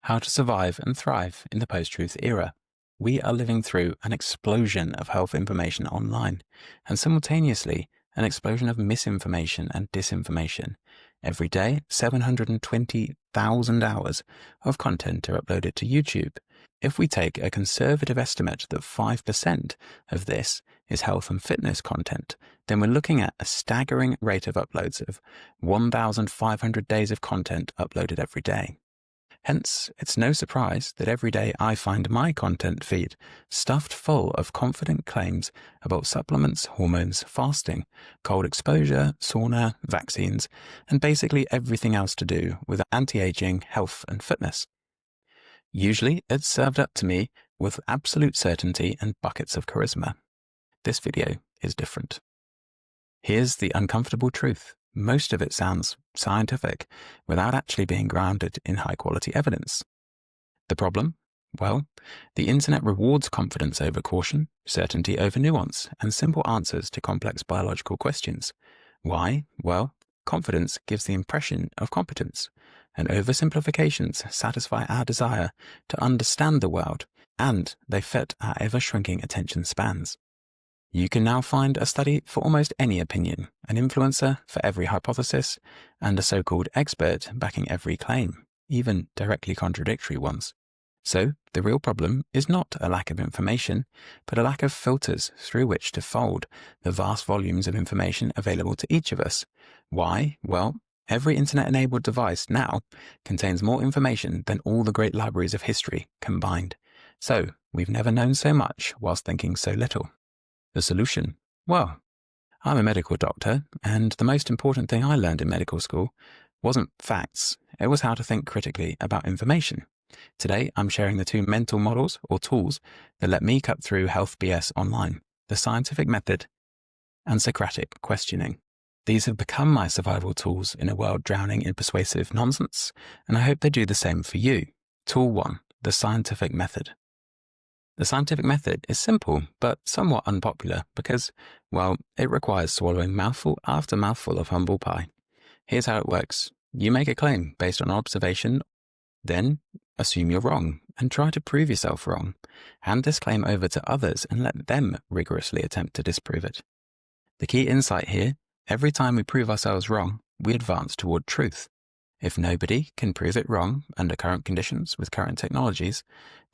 How to survive and thrive in the post-truth era. We are living through an explosion of health information online, and simultaneously an explosion of misinformation and disinformation. Every day, 720,000 hours of content are uploaded to YouTube. If we take a conservative estimate that 5% of this is health and fitness content, then we're looking at a staggering rate of uploads of 1,500 days of content uploaded every day. Hence, it's no surprise that every day I find my content feed stuffed full of confident claims about supplements, hormones, fasting, cold exposure, sauna, vaccines, and basically everything else to do with anti-aging, health, and fitness. Usually, it's served up to me with absolute certainty and buckets of charisma. This video is different. Here's the uncomfortable truth. Most of it sounds scientific without actually being grounded in high-quality evidence. The problem? Well, the internet rewards confidence over caution, certainty over nuance, and simple answers to complex biological questions. Why? Well, confidence gives the impression of competence, and oversimplifications satisfy our desire to understand the world, and they fit our ever-shrinking attention spans. You can now find a study for almost any opinion, an influencer for every hypothesis, and a so-called expert backing every claim, even directly contradictory ones. So, the real problem is not a lack of information, but a lack of filters through which to fold the vast volumes of information available to each of us. Why? Well, every internet-enabled device now contains more information than all the great libraries of history combined. So, we've never known so much whilst thinking so little. The solution? Well, I'm a medical doctor, and the most important thing I learned in medical school wasn't facts, it was how to think critically about information. Today, I'm sharing the two mental models or tools that let me cut through health BS online, the scientific method and Socratic questioning. These have become my survival tools in a world drowning in persuasive nonsense, and I hope they do the same for you. Tool 1, the scientific method. The scientific method is simple, but somewhat unpopular because, well, it requires swallowing mouthful after mouthful of humble pie. Here's how it works. You make a claim based on observation, then assume you're wrong and try to prove yourself wrong. Hand this claim over to others and let them rigorously attempt to disprove it. The key insight here, every time we prove ourselves wrong, we advance toward truth. If nobody can prove it wrong under current conditions with current technologies,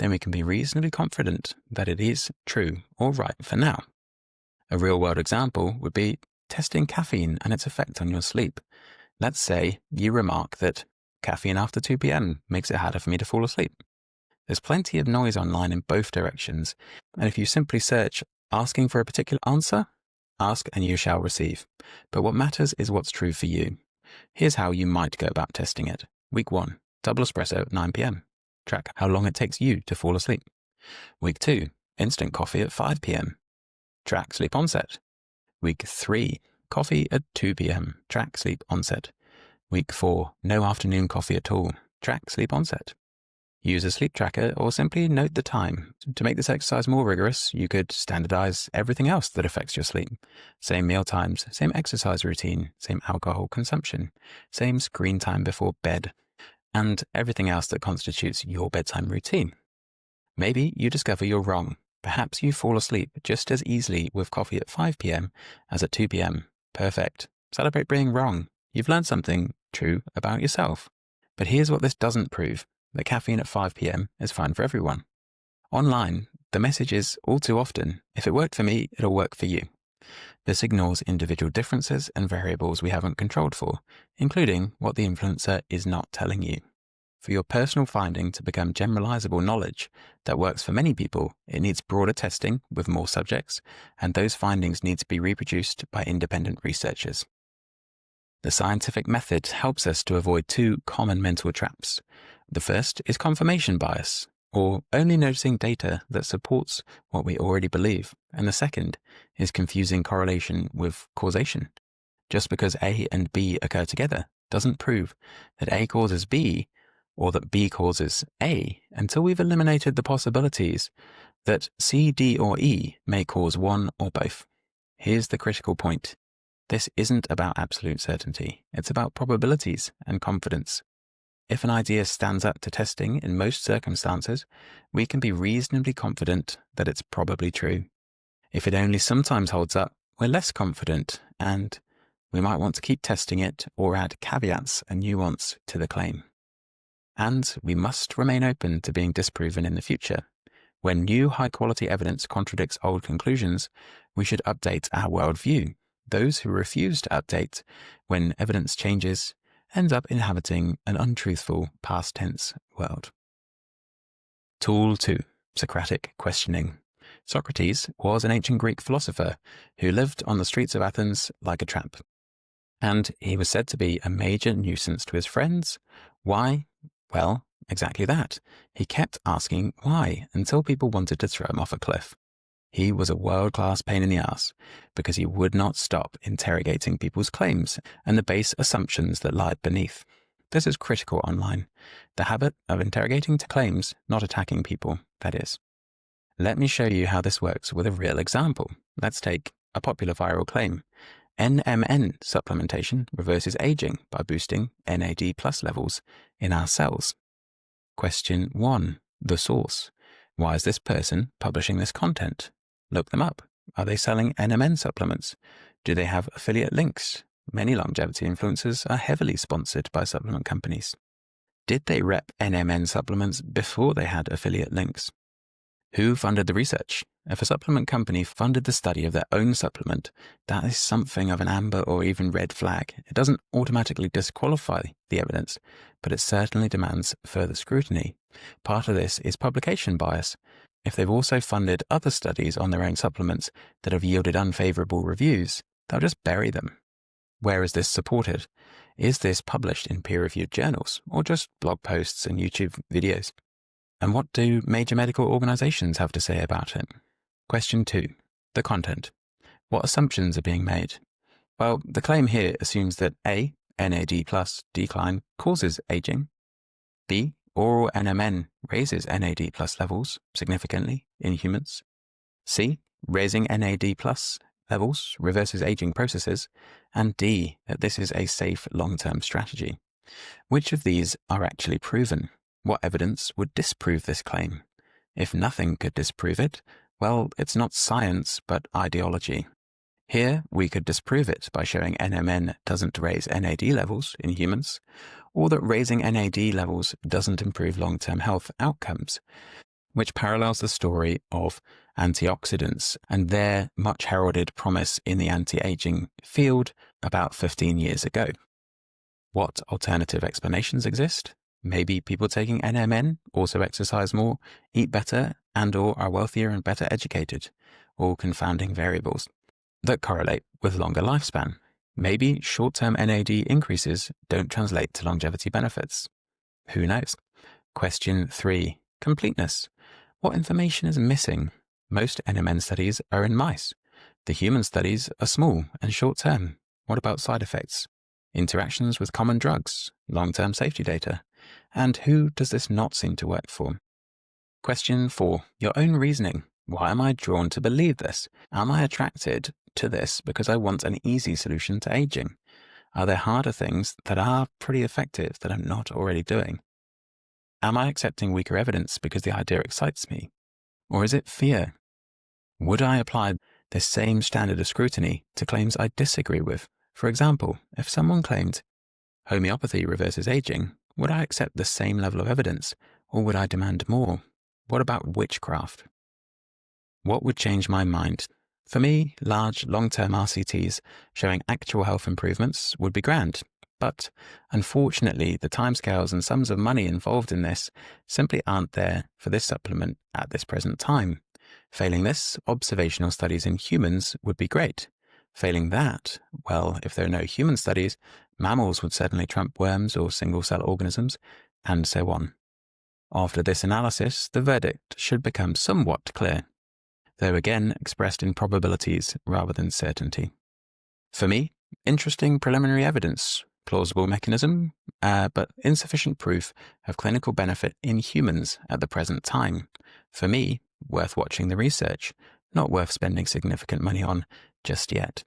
then we can be reasonably confident that it is true or right for now. A real-world example would be testing caffeine and its effect on your sleep. Let's say you remark that caffeine after 2 p.m. makes it harder for me to fall asleep. There's plenty of noise online in both directions, and if you simply search asking for a particular answer, ask and you shall receive. But what matters is what's true for you. Here's how you might go about testing it. Week 1, double espresso at 9 p.m. Track how long it takes you to fall asleep. Week 2, instant coffee at 5 p.m. Track sleep onset. Week 3, coffee at 2 p.m. Track sleep onset. Week 4, no afternoon coffee at all. Track sleep onset. Use a sleep tracker or simply note the time. To make this exercise more rigorous, you could standardize everything else that affects your sleep. Same meal times, same exercise routine, same alcohol consumption, same screen time before bed, and everything else that constitutes your bedtime routine. Maybe you discover you're wrong. Perhaps you fall asleep just as easily with coffee at 5 p.m. as at 2 p.m. Perfect. Celebrate being wrong. You've learned something true about yourself. But here's what this doesn't prove. That caffeine at 5 p.m. is fine for everyone. Online, the message is all too often, if it worked for me, it'll work for you. This ignores individual differences and variables we haven't controlled for, including what the influencer is not telling you. For your personal finding to become generalizable knowledge that works for many people, it needs broader testing with more subjects, and those findings need to be reproduced by independent researchers. The scientific method helps us to avoid two common mental traps. The first is confirmation bias, or only noticing data that supports what we already believe, and the second is confusing correlation with causation. Just because A and B occur together doesn't prove that A causes B or that B causes A until we've eliminated the possibilities that C, D, or E may cause one or both. Here's the critical point. This isn't about absolute certainty. It's about probabilities and confidence. if an idea stands up to testing in most circumstances, we can be reasonably confident that it's probably true. If it only sometimes holds up, we're less confident, and we might want to keep testing it or add caveats and nuance to the claim. And we must remain open to being disproven in the future. When new high-quality evidence contradicts old conclusions, we should update our worldview. Those who refuse to update when evidence changes end up inhabiting an untruthful past tense world. Tool 2. Socratic questioning. Socrates was an ancient Greek philosopher who lived on the streets of Athens like a tramp. And he was said to be a major nuisance to his friends. Why? Well, exactly that. He kept asking why until people wanted to throw him off a cliff. He was a world-class pain in the ass because he would not stop interrogating people's claims and the base assumptions that lied beneath. This is critical online. The habit of interrogating claims, not attacking people, that is. Let me show you how this works with a real example. Let's take a popular viral claim. NMN supplementation reverses aging by boosting NAD+ levels in our cells. Question 1. The source. Why is this person publishing this content? Look them up. Are they selling NMN supplements? Do they have affiliate links? Many longevity influencers are heavily sponsored by supplement companies. Did they rep NMN supplements before they had affiliate links? Who funded the research? If a supplement company funded the study of their own supplement, that is something of an amber or even red flag. It doesn't automatically disqualify the evidence, but it certainly demands further scrutiny. Part of this is publication bias. If they've also funded other studies on their own supplements that have yielded unfavorable reviews, they'll just bury them. Where is this supported? Is this published in peer-reviewed journals or just blog posts and YouTube videos? And what do major medical organizations have to say about it? Question 2. The content. What assumptions are being made? Well, the claim here assumes that A, NAD+ decline causes aging. B, oral NMN raises NAD+ levels significantly in humans. C, raising NAD+ levels reverses aging processes. And D, that this is a safe long-term strategy. Which of these are actually proven? What evidence would disprove this claim? If nothing could disprove it, well, it's not science, but ideology. Here, we could disprove it by showing NMN doesn't raise NAD levels in humans, or that raising NAD levels doesn't improve long-term health outcomes, which parallels the story of antioxidants and their much heralded promise in the anti-aging field about 15 years ago. What alternative explanations exist? Maybe people taking NMN also exercise more, eat better, and/or are wealthier and better educated, all confounding variables that correlate with longer lifespan. Maybe short-term NAD increases don't translate to longevity benefits. Who knows? Question 3. Completeness. What information is missing? Most NMN studies are in mice. The human studies are small and short-term. What about side effects? Interactions with common drugs, long-term safety data. And who does this not seem to work for? Question 4. Your own reasoning. Why am I drawn to believe this? Am I attracted to this because I want an easy solution to aging? Are there harder things that are pretty effective that I'm not already doing? Am I accepting weaker evidence because the idea excites me? Or is it fear? Would I apply the same standard of scrutiny to claims I disagree with? For example, if someone claimed homeopathy reverses aging, would I accept the same level of evidence, or would I demand more? What about witchcraft? What would change my mind? For me, large, long-term RCTs showing actual health improvements would be grand, but unfortunately, the timescales and sums of money involved in this simply aren't there for this supplement at this present time. Failing this, observational studies in humans would be great. Failing that, well, if there are no human studies, mammals would certainly trump worms or single-cell organisms, and so on. After this analysis, the verdict should become somewhat clear, though again expressed in probabilities rather than certainty. For me, interesting preliminary evidence, plausible mechanism, but insufficient proof of clinical benefit in humans at the present time. For me, worth watching the research, not worth spending significant money on just yet.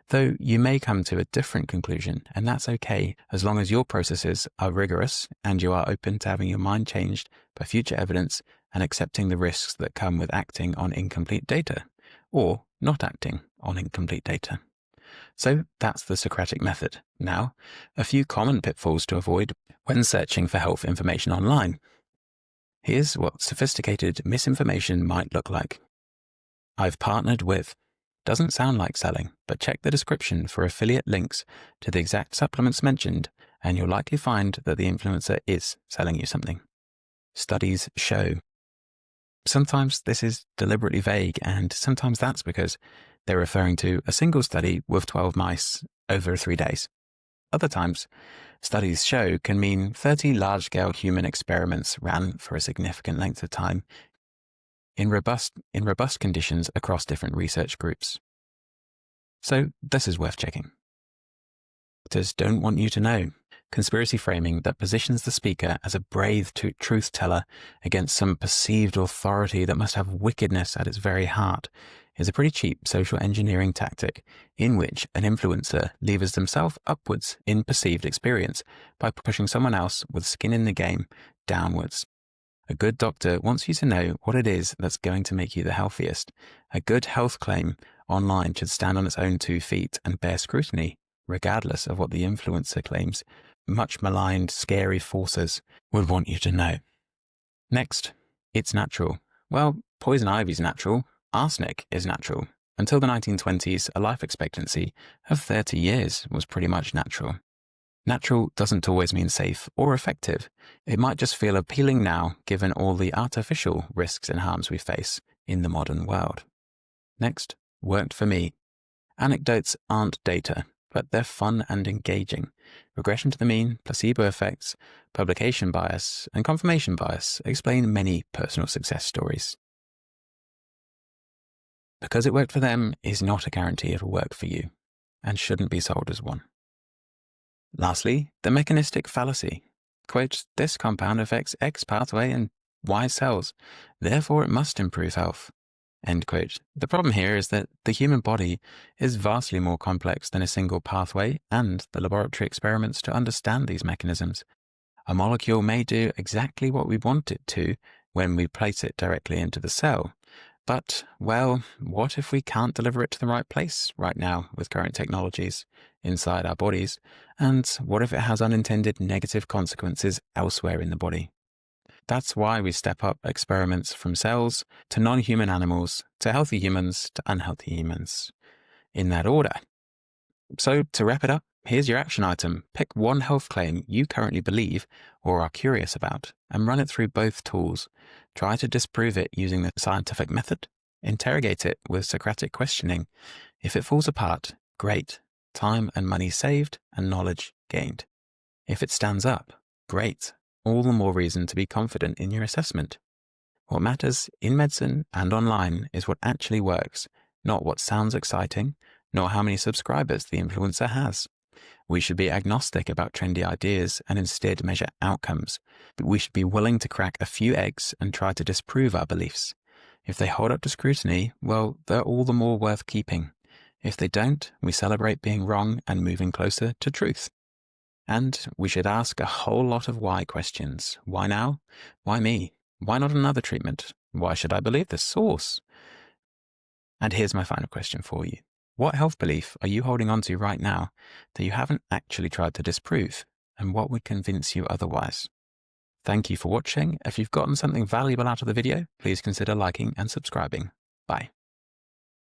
Though you may come to a different conclusion, and that's okay as long as your processes are rigorous and you are open to having your mind changed by future evidence and accepting the risks that come with acting on incomplete data, or not acting on incomplete data. So that's the Socratic method. Now, a few common pitfalls to avoid when searching for health information online. Here's what sophisticated misinformation might look like. I've partnered with. Doesn't sound like selling, but check the description for affiliate links to the exact supplements mentioned, and you'll likely find that the influencer is selling you something. Studies show. Sometimes this is deliberately vague, and sometimes that's because they're referring to a single study with 12 mice over 3 days. Other times, studies show can mean 30 large-scale human experiments ran for a significant length of time in robust conditions across different research groups. So this is worth checking. Doctors don't want you to know. Conspiracy framing that positions the speaker as a brave truth teller against some perceived authority that must have wickedness at its very heart is a pretty cheap social engineering tactic in which an influencer levers themselves upwards in perceived experience by pushing someone else with skin in the game downwards. A good doctor wants you to know what it is that's going to make you the healthiest. A good health claim online should stand on its own 2 feet and bear scrutiny, regardless of what the influencer claims. Much maligned, scary forces would want you to know. Next, it's natural. Well, poison ivy's natural. Arsenic is natural. Until the 1920s, a life expectancy of 30 years was pretty much natural. Natural doesn't always mean safe or effective. It might just feel appealing now, given all the artificial risks and harms we face in the modern world. Next, worked for me. Anecdotes aren't data, but they're fun and engaging. Regression to the mean, placebo effects, publication bias, and confirmation bias explain many personal success stories. Because it worked for them is not a guarantee it'll work for you, and shouldn't be sold as one. Lastly, the mechanistic fallacy. Quote, this compound affects X pathway and Y cells, therefore it must improve health. End quote. The problem here is that the human body is vastly more complex than a single pathway and the laboratory experiments to understand these mechanisms. A molecule may do exactly what we want it to when we place it directly into the cell. But, well, what if we can't deliver it to the right place right now with current technologies inside our bodies? And what if it has unintended negative consequences elsewhere in the body? That's why we step up experiments from cells to non-human animals, to healthy humans, to unhealthy humans, in that order. So to wrap it up, here's your action item. Pick one health claim you currently believe or are curious about and run it through both tools. Try to disprove it using the scientific method. Interrogate it with Socratic questioning. If it falls apart, great. Time and money saved and knowledge gained. If it stands up, great. All the more reason to be confident in your assessment. What matters in medicine and online is what actually works, not what sounds exciting, nor how many subscribers the influencer has. We should be agnostic about trendy ideas and instead measure outcomes. But we should be willing to crack a few eggs and try to disprove our beliefs. If they hold up to scrutiny, well, they're all the more worth keeping. If they don't, we celebrate being wrong and moving closer to truth. And we should ask a whole lot of why questions. Why now? Why me? Why not another treatment? Why should I believe this source? And here's my final question for you. What health belief are you holding on to right now that you haven't actually tried to disprove? And what would convince you otherwise? Thank you for watching. If you've gotten something valuable out of the video, please consider liking and subscribing. Bye.